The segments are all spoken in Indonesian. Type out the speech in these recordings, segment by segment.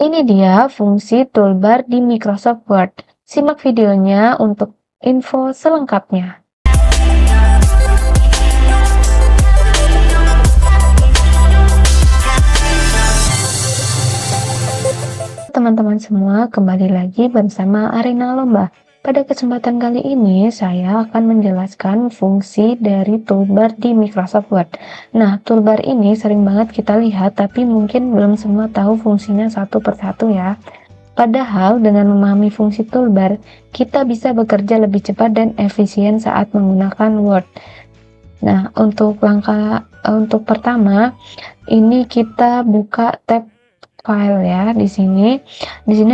Ini dia fungsi toolbar di Microsoft Word. Simak videonya untuk info selengkapnya. Teman-teman semua, kembali lagi bersama Arena Lomba. Pada kesempatan kali ini, saya akan menjelaskan fungsi dari toolbar di Microsoft Word. Nah, toolbar ini sering banget kita lihat, tapi mungkin belum semua tahu fungsinya satu persatu ya. Padahal dengan memahami fungsi toolbar, kita bisa bekerja lebih cepat dan efisien saat menggunakan Word. Nah, untuk pertama, ini kita buka tab file ya. Di sini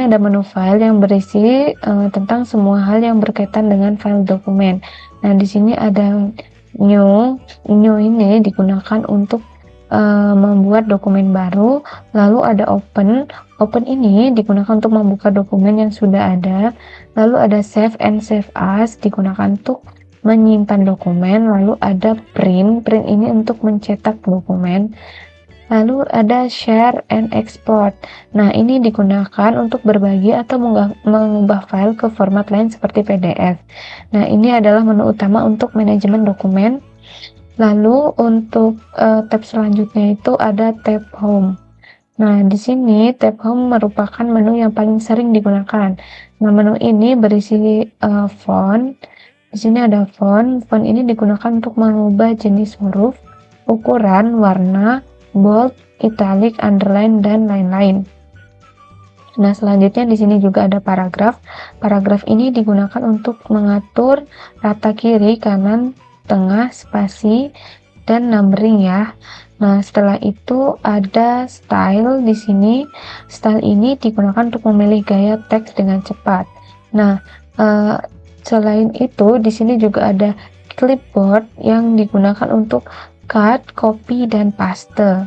ada menu file yang berisi tentang semua hal yang berkaitan dengan file dokumen. Nah, di sini ada new. New ini digunakan untuk membuat dokumen baru. Lalu ada open. Open ini digunakan untuk membuka dokumen yang sudah ada. Lalu ada save and save as, digunakan untuk menyimpan dokumen. Lalu ada print. Print ini untuk mencetak dokumen. Lalu ada share and export. Nah, ini digunakan untuk berbagi atau mengubah file ke format lain seperti PDF. Nah, ini adalah menu utama untuk manajemen dokumen. Lalu untuk tab selanjutnya itu ada tab home. Nah, di sini tab home merupakan menu yang paling sering digunakan. Nah, menu ini berisi font. Di sini ada font. Font ini digunakan untuk mengubah jenis huruf, ukuran, warna, bold, italic, underline, dan lain-lain. Nah, selanjutnya di sini juga ada paragraf. Paragraf ini digunakan untuk mengatur rata kiri, kanan, tengah, spasi, dan numbering ya. Nah, setelah itu ada style di sini. Style ini digunakan untuk memilih gaya teks dengan cepat. Nah, selain itu di sini juga ada clipboard yang digunakan untuk cut, copy, dan paste.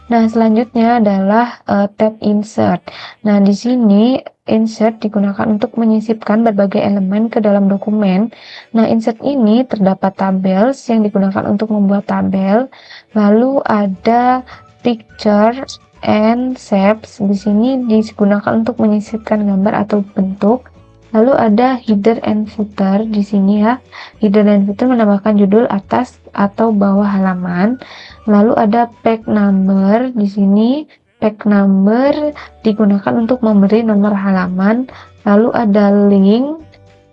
Nah, selanjutnya adalah tab insert. Nah, di sini insert digunakan untuk menyisipkan berbagai elemen ke dalam dokumen. Nah, insert ini terdapat tabel yang digunakan untuk membuat tabel. Lalu ada picture and shapes. Di sini digunakan untuk menyisipkan gambar atau bentuk. Lalu ada header and footer di sini ya. Header and footer menambahkan judul atas atau bawah halaman. Lalu ada page number di sini. Page number digunakan untuk memberi nomor halaman. Lalu ada link.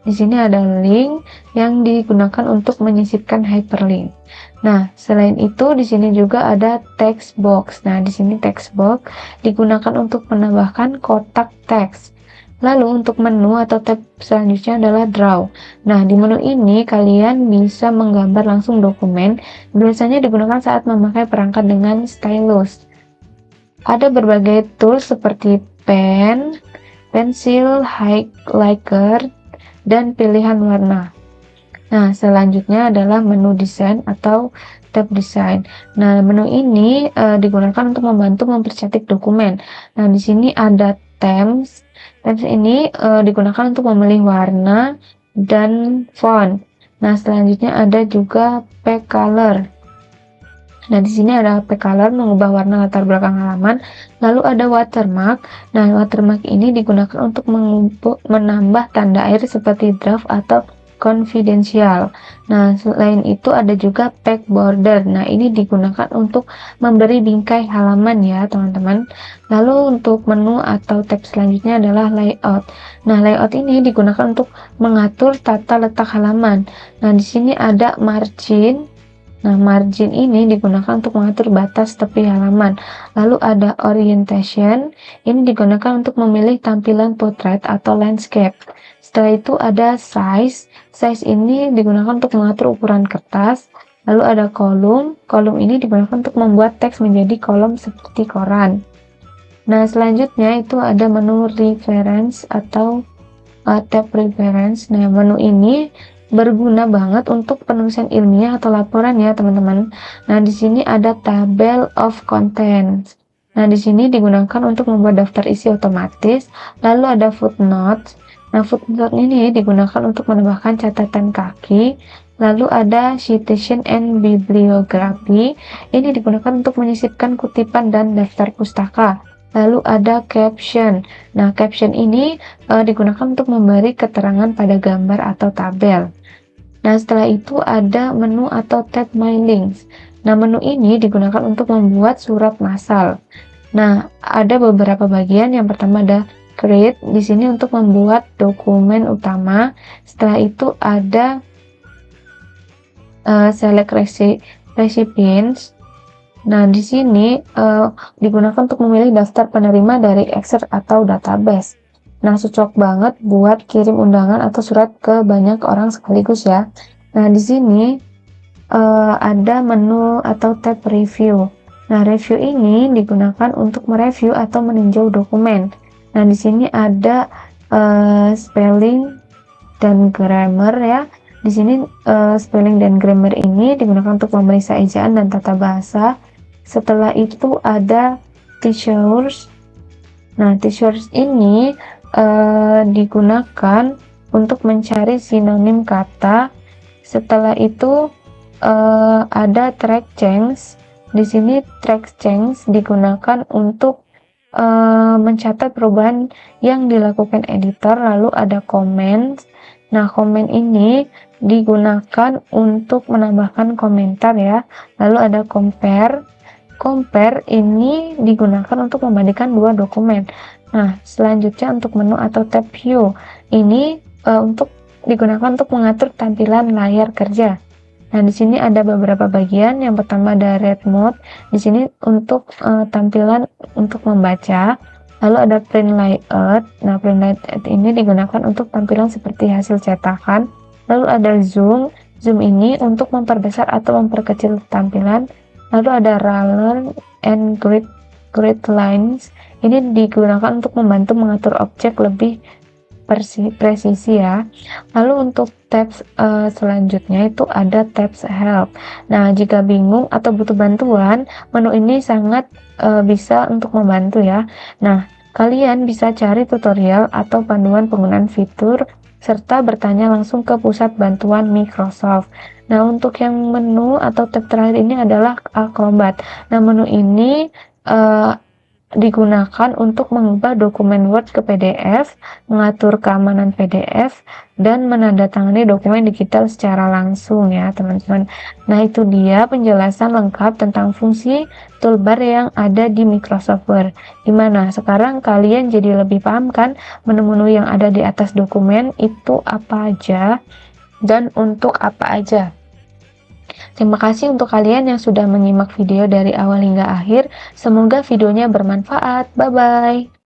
Di sini ada link yang digunakan untuk menyisipkan hyperlink. Nah, selain itu di sini juga ada text box. Nah, di sini text box digunakan untuk menambahkan kotak teks. Lalu untuk menu atau tab selanjutnya adalah draw. Nah, di menu ini kalian bisa menggambar langsung dokumen. Biasanya digunakan saat memakai perangkat dengan stylus. Ada berbagai tools seperti pen, pensil, highlighter, dan pilihan warna. Nah, selanjutnya adalah menu desain atau tab desain. Nah, menu ini digunakan untuk membantu mempercantik dokumen. Nah, di sini ada themes. Themes ini digunakan untuk memilih warna dan font. Nah, selanjutnya ada juga pack color. Nah, di sini ada pack color, mengubah warna latar belakang halaman. Lalu ada watermark. Nah, watermark ini digunakan untuk menambah tanda air seperti draft atau confidential. Nah, selain itu ada juga pack border. Nah, ini digunakan untuk memberi bingkai halaman ya, teman-teman. Lalu untuk menu atau tab selanjutnya adalah layout. Nah, layout ini digunakan untuk mengatur tata letak halaman. Nah, di sini ada margin. Nah, margin ini digunakan untuk mengatur batas tepi halaman. Lalu ada orientation. Ini digunakan untuk memilih tampilan portrait atau landscape. Setelah itu ada size. Size ini digunakan untuk mengatur ukuran kertas. Lalu ada kolom. Kolom ini digunakan untuk membuat teks menjadi kolom seperti koran. Nah, selanjutnya itu ada menu reference atau tab reference. Nah, menu ini berguna banget untuk penulisan ilmiah atau laporan ya, teman-teman. Nah, di sini ada table of contents. Nah, di sini digunakan untuk membuat daftar isi otomatis. Lalu ada footnote. Nah, footnote ini digunakan untuk menambahkan catatan kaki. Lalu ada citation and bibliography. Ini digunakan untuk menyisipkan kutipan dan daftar pustaka. Lalu ada caption. Nah, caption ini digunakan untuk memberi keterangan pada gambar atau tabel. Nah, setelah itu ada menu atau tab My Links. Nah, menu ini digunakan untuk membuat surat massal. Nah, ada beberapa bagian. Yang pertama ada create, di sini untuk membuat dokumen utama. Setelah itu ada select recipients. Nah, di sini digunakan untuk memilih daftar penerima dari Excel atau database. Nah, cocok banget buat kirim undangan atau surat ke banyak orang sekaligus ya. Nah, di sini ada menu atau tab review. Nah, review ini digunakan untuk mereview atau meninjau dokumen. Nah, di sini ada spelling dan grammar ya. Di sini spelling dan grammar ini digunakan untuk memeriksa ejaan dan tata bahasa. Setelah itu ada thesaurus. Nah, thesaurus ini digunakan untuk mencari sinonim kata. Setelah itu ada track change. Di sini track change digunakan untuk mencatat perubahan yang dilakukan editor. Lalu ada comment. Nah, komen ini digunakan untuk menambahkan komentar ya. Lalu ada compare. Compare ini digunakan untuk membandingkan dua dokumen. Nah, selanjutnya untuk menu atau tab view. Ini untuk digunakan untuk mengatur tampilan layar kerja. Nah, di sini ada beberapa bagian. Yang pertama ada read mode. Di sini untuk tampilan untuk membaca. Lalu ada print layout. Nah, print layout ini digunakan untuk tampilan seperti hasil cetakan. Lalu ada zoom. Zoom ini untuk memperbesar atau memperkecil tampilan. Lalu ada ruler and grid lines. Ini digunakan untuk membantu mengatur objek lebih presisi ya. Lalu untuk tabs selanjutnya itu ada tabs help. Nah, jika bingung atau butuh bantuan, menu ini sangat bisa untuk membantu ya. Nah, kalian bisa cari tutorial atau panduan penggunaan fitur serta bertanya langsung ke pusat bantuan Microsoft. Nah, untuk yang menu atau tab terakhir ini adalah Acrobat. Nah, menu ini digunakan untuk mengubah dokumen Word ke PDF, mengatur keamanan PDF, dan menandatangani dokumen digital secara langsung ya teman-teman. Nah, itu dia penjelasan lengkap tentang fungsi toolbar yang ada di Microsoft Word. Gimana? Sekarang kalian jadi lebih paham kan menu-menu yang ada di atas dokumen itu apa aja dan untuk apa aja? Terima kasih untuk kalian yang sudah menyimak video dari awal hingga akhir. Semoga videonya bermanfaat. Bye-bye.